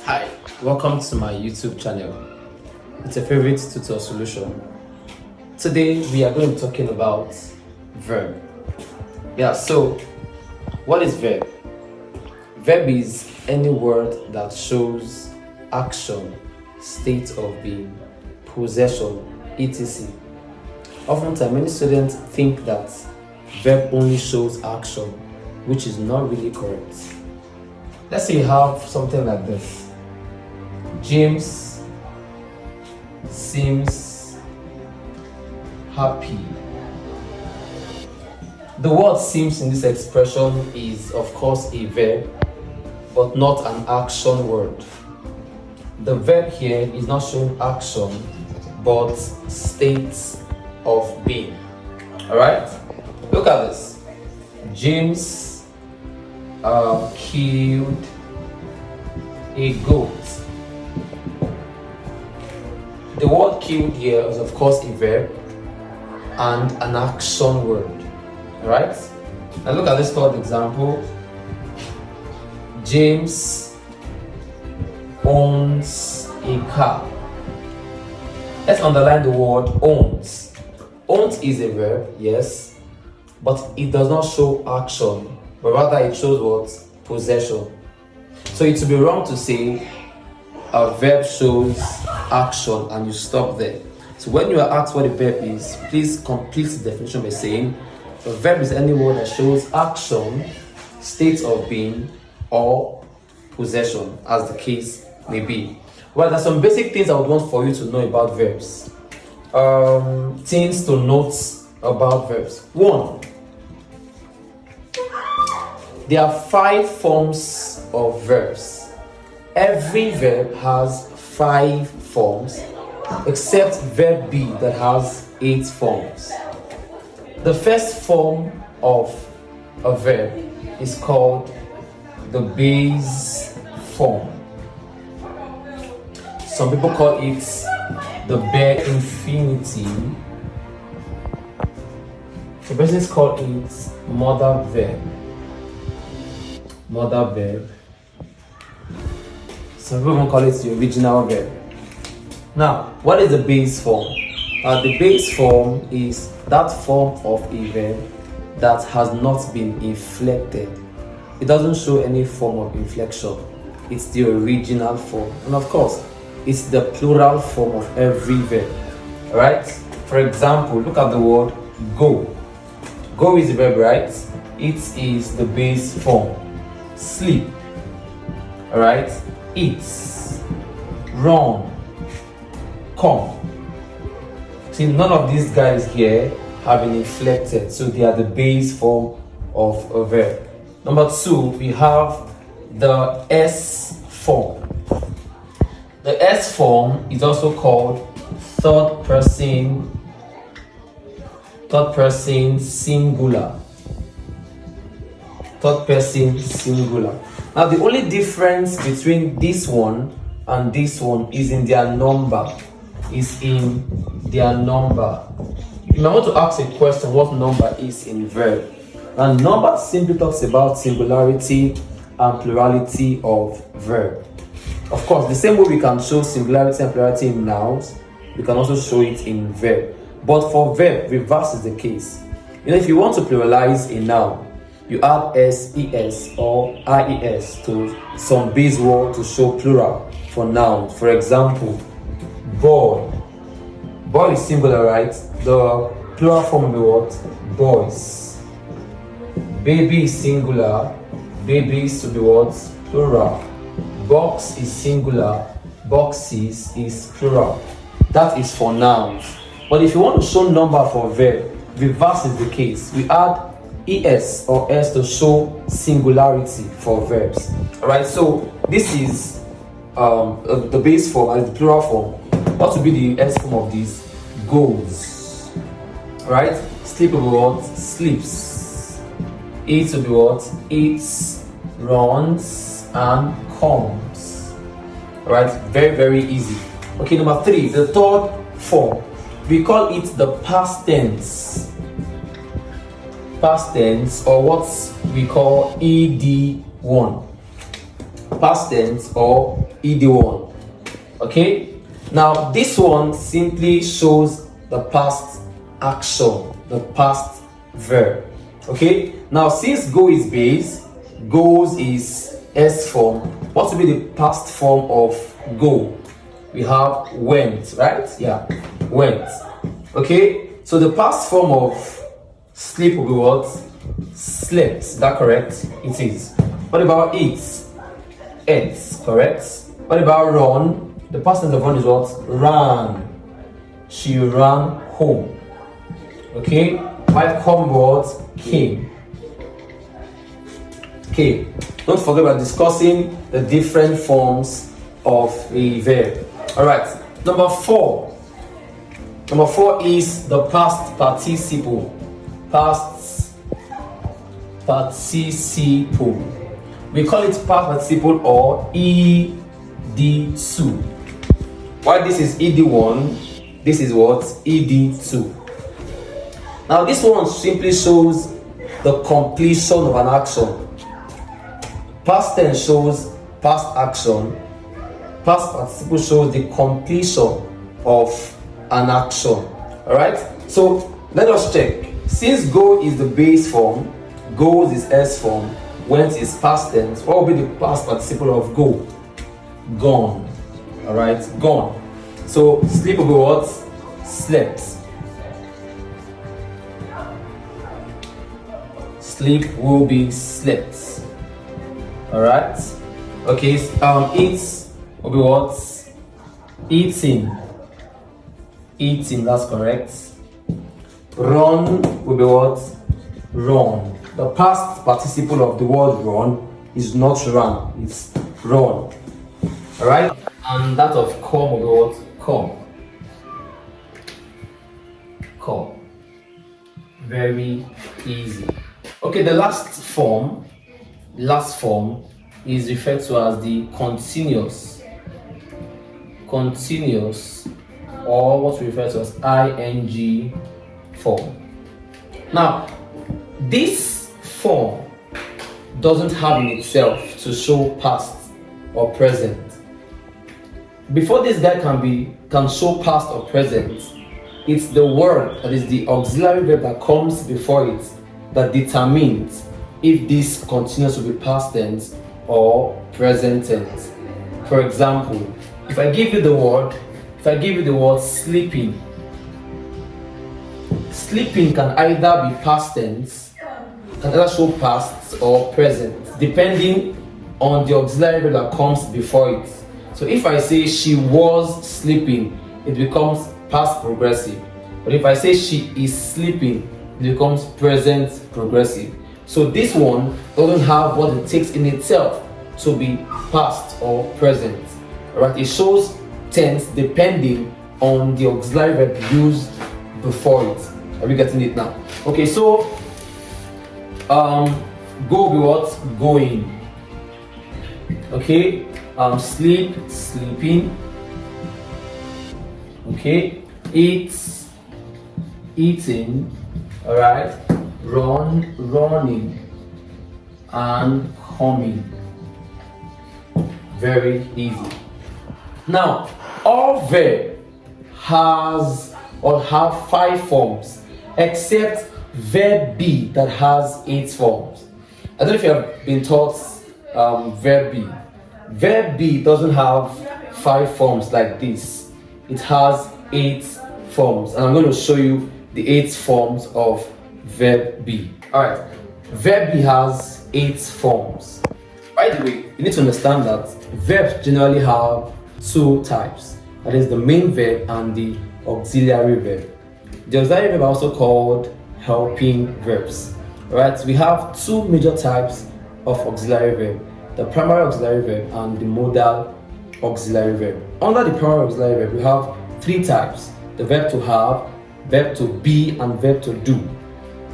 Hi, welcome to my YouTube channel. It's a favorite tutor solution. Today we are going to be talking about verb. So what is verb? Verb is any word that shows action, state of being, possession, etc. Oftentimes many students think that verb only shows action, which is not really correct. Let's say you have something like this. James seems happy. The word seems in this expression is of course a verb, but not an action word. The verb here is not showing action, but states of being. Alright? Look at this. James killed a goat. The word killed here is of course a verb and an action word. Alright? Now look at this third example. James owns a car. Let's underline the word owns. Owns is a verb, yes, but it does not show action, but rather it shows what? Possession. So it would be wrong to say a verb shows action and you stop there. So when you are asked what a verb is, please complete the definition by saying a verb is any word that shows action, state of being, or possession, as the case may be. Well, there's some basic things I would want for you to know about verbs. Things to note about verbs. 1. There are 5 forms of verbs. Every verb has 5 forms, except verb be that has 8 forms. The first form of a verb is called the base form. Some people call it the bare infinitive. The persons call it mother verb. Mother verb. Some people call it the original verb. Now, what is the base form? The base form is that form of a verb that has not been inflected. It doesn't show any form of inflection. It's the original form. And of course, it's the plural form of every verb. Alright? For example, look at the word go. Go is a verb, right? It is the base form. Sleep. Alright? Eat. Run. Come. See, none of these guys here have been inflected, so they are the base form of a verb. Number 2, we have the S form. The S form is also called third person singular. Third person singular. Now the only difference between this one and this one is in their number. You might want to ask a question what number is in verb. And number simply talks about singularity and plurality of verb. Of course, the same way we can show singularity and plurality in nouns, we can also show it in verb. But for verb, reverse is the case. If you want to pluralize a noun, you add s, es, or ies to some base word to show plural for nouns. For example, boy. Boy is singular, right? The plural form of the word boys. Baby is singular. Babies to be what? Plural. Box is singular. Boxes is plural. That is for nouns. But if you want to show number for verb, reverse is the case. We add es or s to show singularity for verbs. Alright, so this is the base form and the plural form. What will be the s form of this? Goes. Alright, sleep will be what? Sleeps. Eat will be what? Eats, runs, and comes. Alright, very, very easy. Okay, number 3, the third form. We call it the past tense. Past tense, or what we call ED1. past tense or ed1. Okay, now this one simply shows the past action, the past verb. Okay, now since go is base, goes is S form, what will be the past form of go? We have went, right? Yeah, went. Okay, so the past form of sleep will be what? Slept. Is that correct? It is. What about eat? Ate, correct? What about run? The past tense of run is what? Ran. She ran home. Okay, my come what? Came. Okay, don't forget about discussing the different forms of a verb. Alright, number four. Number four is the past participle. Past participle. We call it past participle or ed2. While this is ed1, this is what? ed2. Now this one simply shows the completion of an action. Past tense shows past action. Past participle shows the completion of an action. Alright? So let us check. Since go is the base form, goes is S form, went is past tense, what will be the past participle of go? Gone. Alright? Gone. So sleep will be what? Slept. Sleep will be slept. Alright? Okay, eat will be what? Eating. Eating, that's correct. Run will be what? Run. The past participle of the word run is not run, it's run. Alright? And that of come will be what? Come. Come. Very easy. Okay, the last form is referred to as the continuous, or what we refer to as ing form. Now, this form doesn't have in itself to show past or present. Before this guy can show past or present, it's the word, that is the auxiliary verb that comes before it, that determines if this continuous will be past tense or present tense. For example, if I give you the word sleeping, sleeping can either be past tense, can either show past or present, depending on the auxiliary verb that comes before it. So if I say she was sleeping, it becomes past progressive. But if I say she is sleeping, it becomes present progressive. So this one doesn't have what it takes in itself to be past or present. Alright, it shows tense depending on the auxiliary verb used before it. Are we getting it now? Okay, so go will be what? Going. Okay, sleep, sleeping. Okay, eat, eating. Alright, run, running, and coming. Very easy. Now, all verb has or have 5 forms, except verb B that has 8 forms. I don't know if you have been taught verb B. Verb B doesn't have 5 forms like this. It has 8 forms, and I'm going to show you the 8 forms of verb B. Alright, verb B has 8 forms. By the way, you need to understand that verbs generally have 2 types. That is the main verb and the auxiliary verb. The auxiliary verb are also called helping verbs. Alright, we have 2 major types of auxiliary verb: the primary auxiliary verb and the modal auxiliary verb. Under the primary auxiliary verb, we have 3 types: the verb to have, verb to be, and verb to do.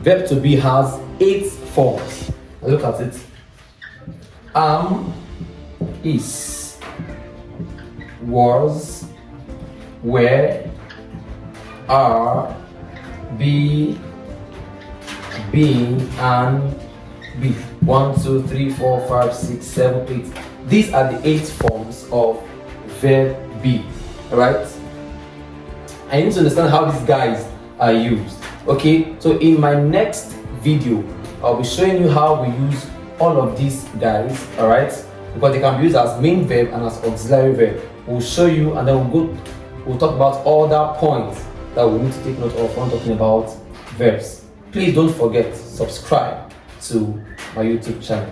Verb to be has 8 forms. Now look at it. Am, is, was, were, are, be, being, and be. 1, 2, 3, 4, 5, 6, 7, 8. these are the 8 forms of verb be. Alright? I need to understand how these guys are used. Okay, so in my next video, I'll be showing you how we use all of these guys, alright? Because they can be used as main verb and as auxiliary verb. We'll show you, and then we'll talk about other points that we need to take note of when talking about verbs. Please don't forget, subscribe to my YouTube channel.